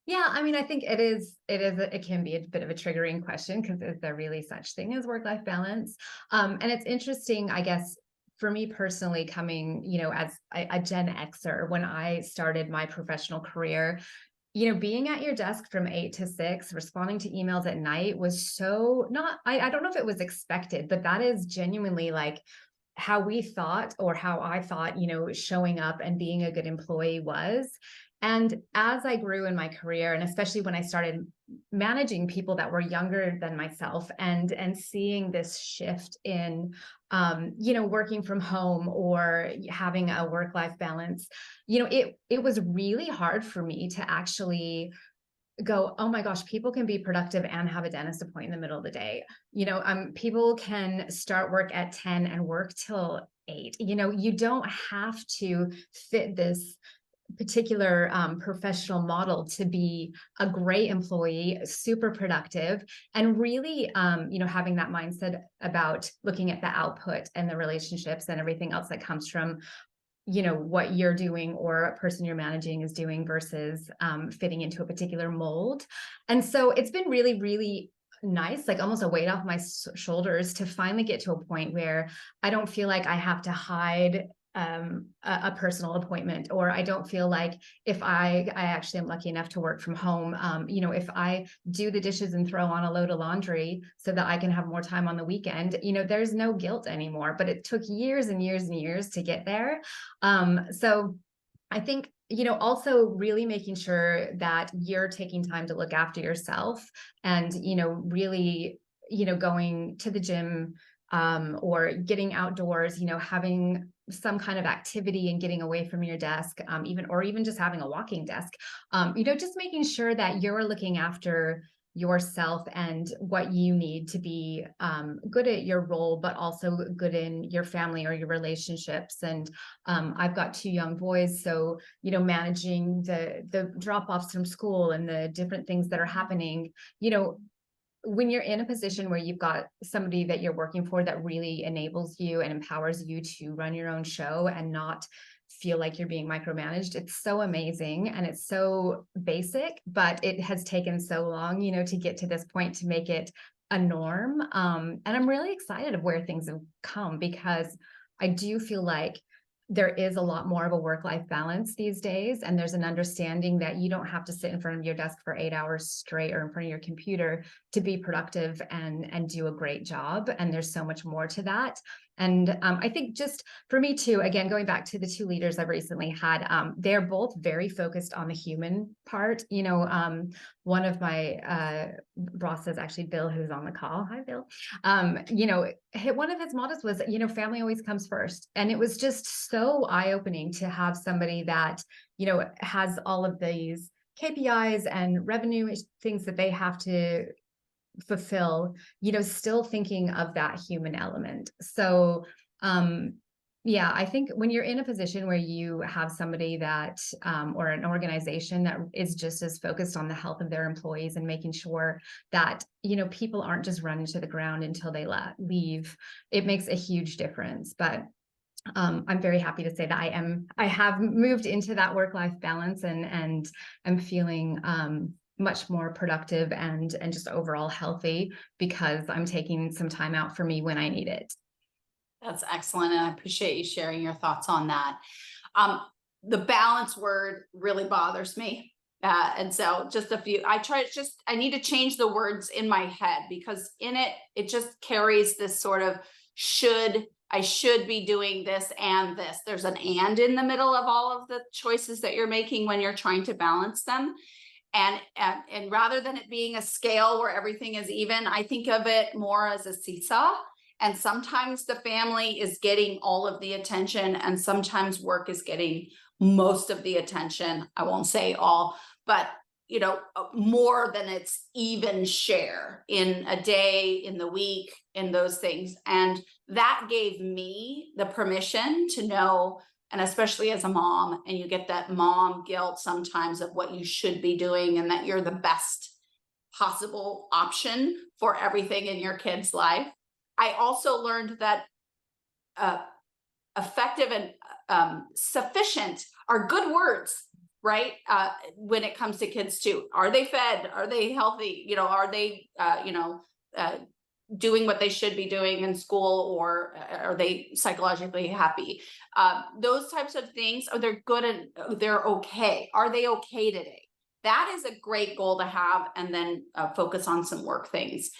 Yeah, I mean, I think it can be a bit of a triggering question, because is there really such thing as work-life balance? And it's interesting, I guess, for me personally, coming, as a Gen Xer, when I started my professional career, being at your desk from 8 to 6, responding to emails at night was so not, I don't know if it was expected, but that is genuinely like how we thought, or how I thought, showing up and being a good employee was. And as I grew in my career, and especially when I started managing people that were younger than myself, and seeing this shift in, working from home or having a work-life balance, it was really hard for me to actually go, oh my gosh, people can be productive and have a dentist appointment in the middle of the day. People can start work at 10 and work till 8. You don't have to fit this particular professional model to be a great employee, super productive, and really, having that mindset about looking at the output and the relationships and everything else that comes from what you're doing or a person you're managing is doing versus fitting into a particular mold. And so it's been really, really nice, like almost a weight off my shoulders to finally get to a point where I don't feel like I have to hide a personal appointment, or I don't feel like if I actually am lucky enough to work from home, if I do the dishes and throw on a load of laundry so that I can have more time on the weekend, there's no guilt anymore. But it took years and years and years to get there. So I think, also really making sure that you're taking time to look after yourself and, really, going to the gym, or getting outdoors, having some kind of activity and getting away from your desk, even just having a walking desk, just making sure that you're looking after yourself and what you need to be good at your role, but also good in your family or your relationships. And I've got 2 young boys, so managing the drop-offs from school and the different things that are happening, when you're in a position where you've got somebody that you're working for that really enables you and empowers you to run your own show and not feel like you're being micromanaged, it's so amazing. And it's so basic, but it has taken so long, to get to this point to make it a norm. And I'm really excited of where things have come, because I do feel like there is a lot more of a work-life balance these days. And there's an understanding that you don't have to sit in front of your desk for 8 hours straight or in front of your computer to be productive and do a great job. And there's so much more to that. And I think just for me too, again, going back to the 2 leaders I've recently had, they're both very focused on the human part. One of my bosses, actually Bill, who's on the call, hi Bill, one of his mottos was, family always comes first. And it was just so eye-opening to have somebody that, has all of these KPIs and revenue things that they have to fulfill, still thinking of that human element. So, I think when you're in a position where you have somebody that, or an organization that is just as focused on the health of their employees and making sure that, people aren't just running to the ground until they leave, it makes a huge difference. But I'm very happy to say that I have moved into that work-life balance and I'm feeling much more productive and just overall healthy because I'm taking some time out for me when I need it. That's excellent. And I appreciate you sharing your thoughts on that. The balance word really bothers me. And so just a few, I need to change the words in my head, because in it just carries this sort of I should be doing this and this. There's an and in the middle of all of the choices that you're making when you're trying to balance them. And rather than it being a scale where everything is even, I think of it more as a seesaw. And sometimes the family is getting all of the attention, and sometimes work is getting most of the attention. I won't say all, but more than its even share in a day, in the week, in those things. And that gave me the permission to know, and especially as a mom, and you get that mom guilt sometimes of what you should be doing and that you're the best possible option for everything in your kid's life. I also learned that effective and sufficient are good words, right? When it comes to kids too. Are they fed? Are they healthy? Are they, doing what they should be doing in school, or are they psychologically happy? Those types of things, are they good and they're okay? Are they okay today? That is a great goal to have, and then focus on some work things.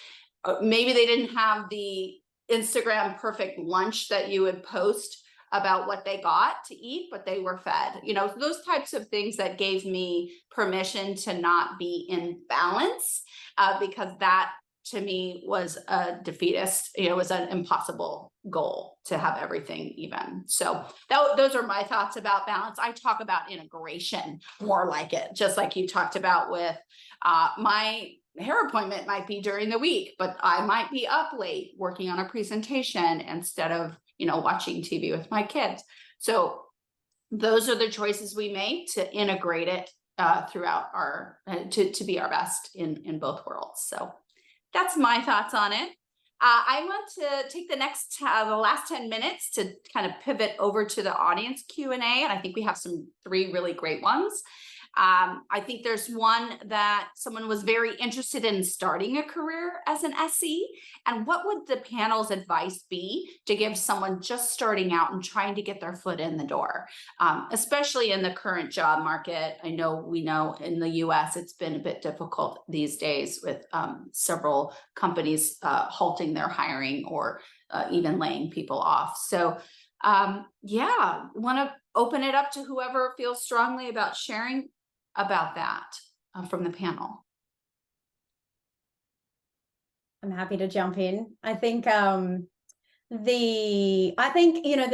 Maybe they didn't have the Instagram perfect lunch that you would post about what they got to eat, but they were fed, those types of things that gave me permission to not be in balance, because that to me was a defeatist. It was an impossible goal to have everything even. So those are my thoughts about balance. I talk about integration more like it, just like you talked about with my hair appointment might be during the week, but I might be up late working on a presentation instead of, watching TV with my kids. So those are the choices we make to integrate it throughout to be our best in both worlds. So that's my thoughts on it. I want to take the last 10 minutes to kind of pivot over to the audience Q&A, and I think we have three really great ones. I think there's one that someone was very interested in starting a career as an SE. And what would the panel's advice be to give someone just starting out and trying to get their foot in the door, especially in the current job market? We know in the US, it's been a bit difficult these days with several companies halting their hiring or even laying people off. So want to open it up to whoever feels strongly about sharing about that from the panel. I'm happy to jump in. I think the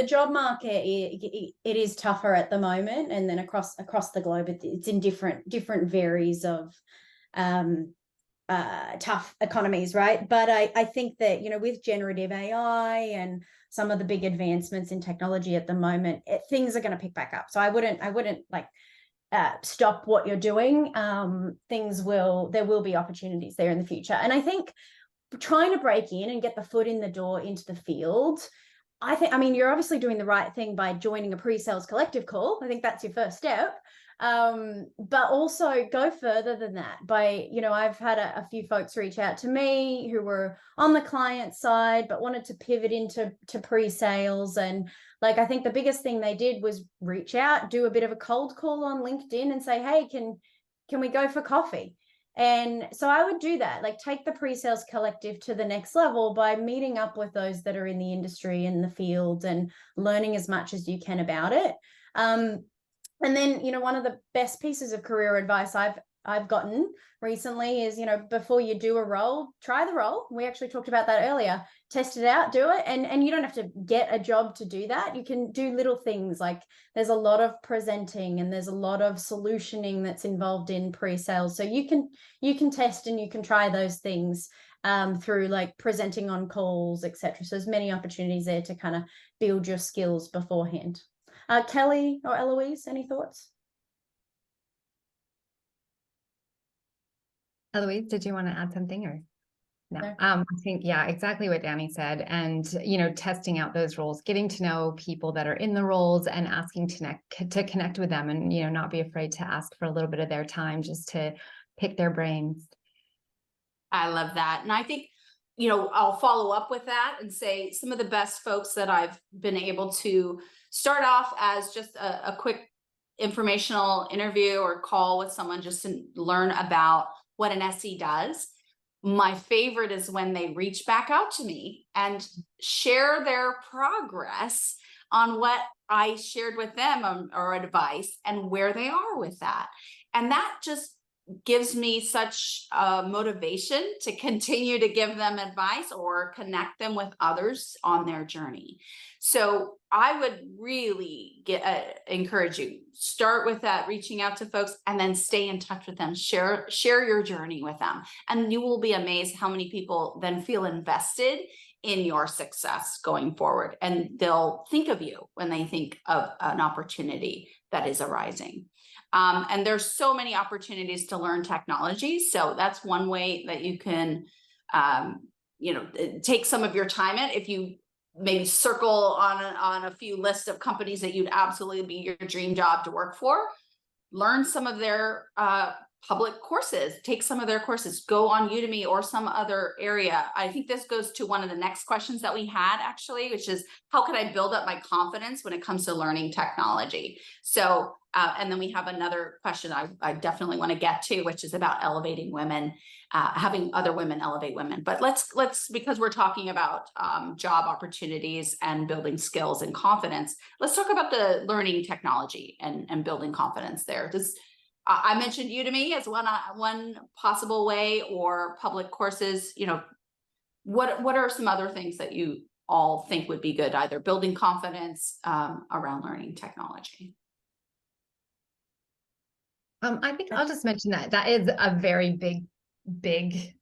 job market, it is tougher at the moment, and then across the globe it's in different varies of tough economies, right? But I think that with generative AI and some of the big advancements in technology at the moment, things are going to pick back up. So I wouldn't like stop what you're doing. There will be opportunities there in the future. And I think trying to break in and get the foot in the door into the field, you're obviously doing the right thing by joining a pre-sales collective call. I think that's your first step. But also go further than that by, I've had a few folks reach out to me who were on the client side, but wanted to pivot into pre-sales. And I think the biggest thing they did was reach out, do a bit of a cold call on LinkedIn and say, hey, can we go for coffee? And so I would do that, take the pre-sales collective to the next level by meeting up with those that are in the industry, in the field, and learning as much as you can about it. And then, one of the best pieces of career advice I've gotten recently is, before you do a role, try the role. We actually talked about that earlier. Test it out, do it. And you don't have to get a job to do that. You can do little things, like there's a lot of presenting and there's a lot of solutioning that's involved in pre-sales. So you can test and you can try those things through presenting on calls, etc. So there's many opportunities there to kind of build your skills beforehand. Kelly or Eloise, any thoughts? Eloise, did you want to add something or no? No. I think, exactly what Danny said. And, testing out those roles, getting to know people that are in the roles and asking to connect with them, and, not be afraid to ask for a little bit of their time just to pick their brains. I love that. And I think, I'll follow up with that and say some of the best folks that I've been able to start off as just a quick informational interview or call with someone just to learn about what an SE does. My favorite is when they reach back out to me and share their progress on what I shared with them or advice and where they are with that. And that just gives me such motivation to continue to give them advice or connect them with others on their journey. So I would really encourage you, start with that, reaching out to folks, and then stay in touch with them, share your journey with them. And you will be amazed how many people then feel invested in your success going forward. And they'll think of you when they think of an opportunity that is arising. And there's so many opportunities to learn technology. So that's one way that you can, take some of your time in. If you maybe circle on a few lists of companies that you'd absolutely be your dream job to work for, learn some of their public courses, take some of their courses, go on Udemy or some other area. I think this goes to one of the next questions that we had actually, which is how can I build up my confidence when it comes to learning technology? So, and then we have another question I definitely want to get to, which is about elevating women, having other women elevate women. But let's, because we're talking about job opportunities and building skills and confidence, let's talk about the learning technology and building confidence there. I mentioned Udemy as one possible way, or public courses. What are some other things that you all think would be good, either building confidence around learning technology? I think I'll just mention that is a very big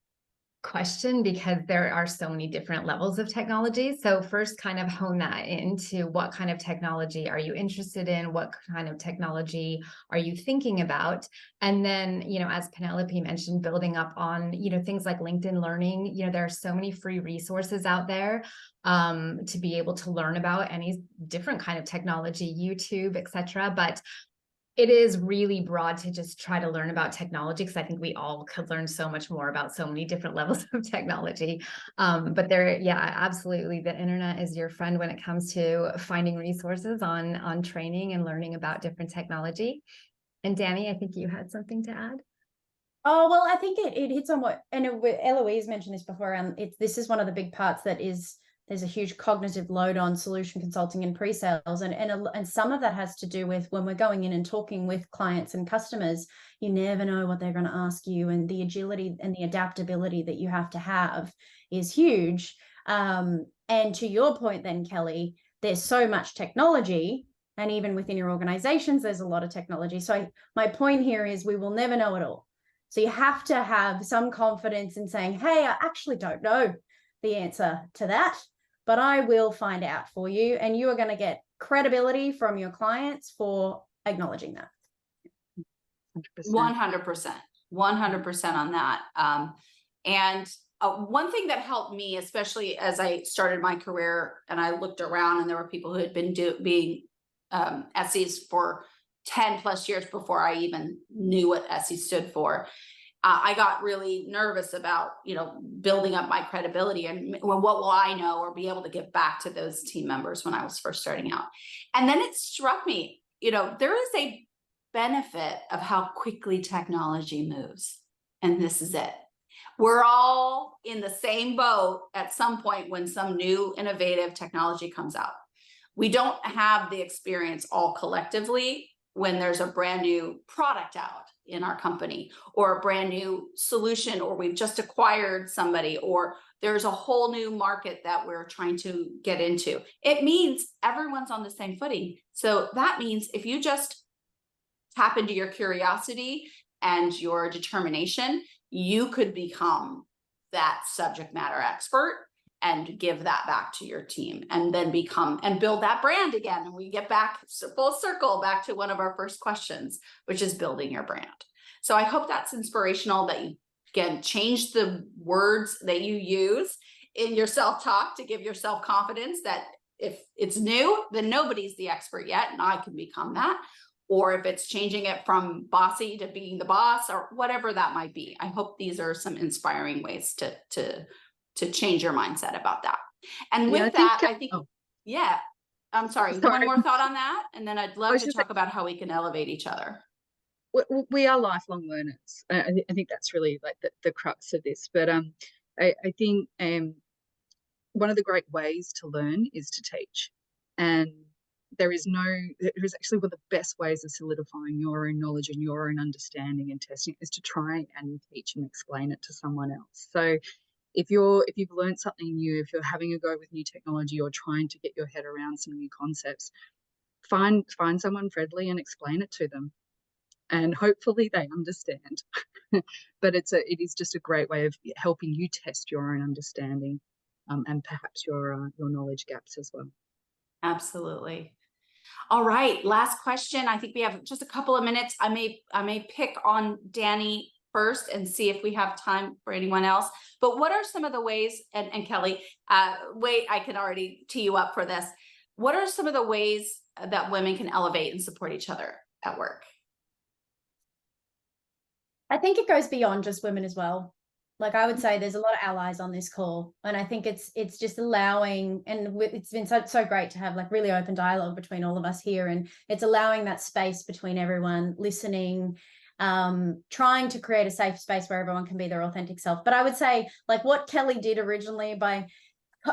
question because there are so many different levels of technology. So first kind of hone that into what kind of technology are you interested in? What kind of technology are you thinking about? And then, as Penelope mentioned, building up on, things like LinkedIn Learning, there are so many free resources out there to be able to learn about any different kind of technology, YouTube, etc. But it is really broad to just try to learn about technology, because I think we all could learn so much more about so many different levels of technology. But absolutely, the internet is your friend when it comes to finding resources on training and learning about different technology. And Danny, I think you had something to add. Oh, well, I think it hits on what, and Eloise mentioned this before, this is one of the big parts that there's a huge cognitive load on solution consulting and pre-sales, and some of that has to do with when we're going in and talking with clients and customers, you never know what they're going to ask you, and the agility and the adaptability that you have to have is huge. And to your point then, Kelly, there's so much technology, and even within your organizations, there's a lot of technology. So my point here is we will never know it all. So you have to have some confidence in saying, hey, I actually don't know the answer to that, but I will find out for you. And you are going to get credibility from your clients for acknowledging that. 100%, 100% on that. And one thing that helped me, especially as I started my career and I looked around and there were people who had been being SEs for 10 plus years before I even knew what SE stood for. I got really nervous about, building up my credibility and what will I know or be able to give back to those team members when I was first starting out. And then it struck me, there is a benefit of how quickly technology moves. And this is it. We're all in the same boat at some point when some new innovative technology comes out. We don't have the experience all collectively when there's a brand new product out in our company, or a brand new solution, or we've just acquired somebody, or there's a whole new market that we're trying to get into. It means everyone's on the same footing. So that means if you just tap into your curiosity and your determination, you could become that subject matter expert and give that back to your team, and then build that brand again. And we get back full circle back to one of our first questions, which is building your brand. So I hope that's inspirational, that you again change the words that you use in your self-talk to give yourself confidence that if it's new, then nobody's the expert yet, and I can become that. Or if it's changing it from bossy to being the boss, or whatever that might be. I hope these are some inspiring ways to change your mindset about that. And with I think, I'm sorry, one more thought on that. And then I'd love to talk about how we can elevate each other. We are lifelong learners. I think that's really like the crux of this. But I think one of the great ways to learn is to teach. And there is actually one of the best ways of solidifying your own knowledge and your own understanding and testing is to try and teach and explain it to someone else. So if you've learned something new, if you're having a go with new technology or trying to get your head around some new concepts, find someone friendly and explain it to them, and hopefully they understand. But it is just a great way of helping you test your own understanding and perhaps your knowledge gaps as well. Absolutely. All right, last question. I think we have just a couple of minutes. I may pick on Danny first and see if we have time for anyone else. But what are some of the ways, and Kelly, I can already tee you up for this. What are some of the ways that women can elevate and support each other at work? I think it goes beyond just women as well. Like I would say there's a lot of allies on this call, and I think it's just allowing, and it's been so great to have like really open dialogue between all of us here, and it's allowing that space between everyone, listening, trying to create a safe space where everyone can be their authentic self. But I would say like what Kelly did originally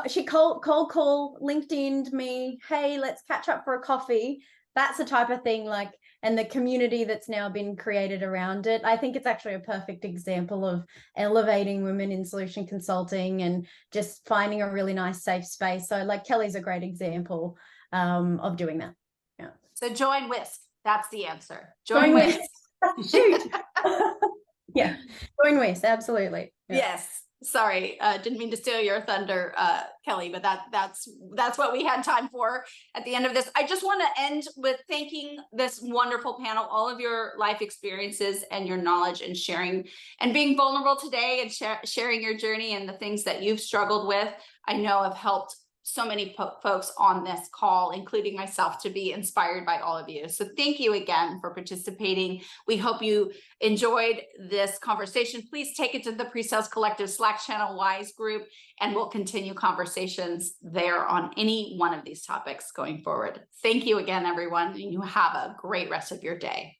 she cold call LinkedIn'd me, hey, let's catch up for a coffee. That's the type of thing, like, and the community that's now been created around it. I think it's actually a perfect example of elevating women in solution consulting and just finding a really nice safe space. So like Kelly's a great example of doing that. Yeah. So join WISC. That's the answer. Join WISC. Shoot. Yeah. Join WISC. Absolutely. Yeah. Yes. Sorry, didn't mean to steal your thunder, Kelly, but that's what we had time for at the end of this. I just want to end with thanking this wonderful panel, all of your life experiences and your knowledge and sharing and being vulnerable today and sharing your journey and the things that you've struggled with. I know have helped so many folks on this call, including myself, to be inspired by all of you. So thank you again for participating. We hope you enjoyed this conversation. Please take it to the PreSales Collective Slack channel WISE group, and we'll continue conversations there on any one of these topics going forward. Thank you again, everyone, and you have a great rest of your day.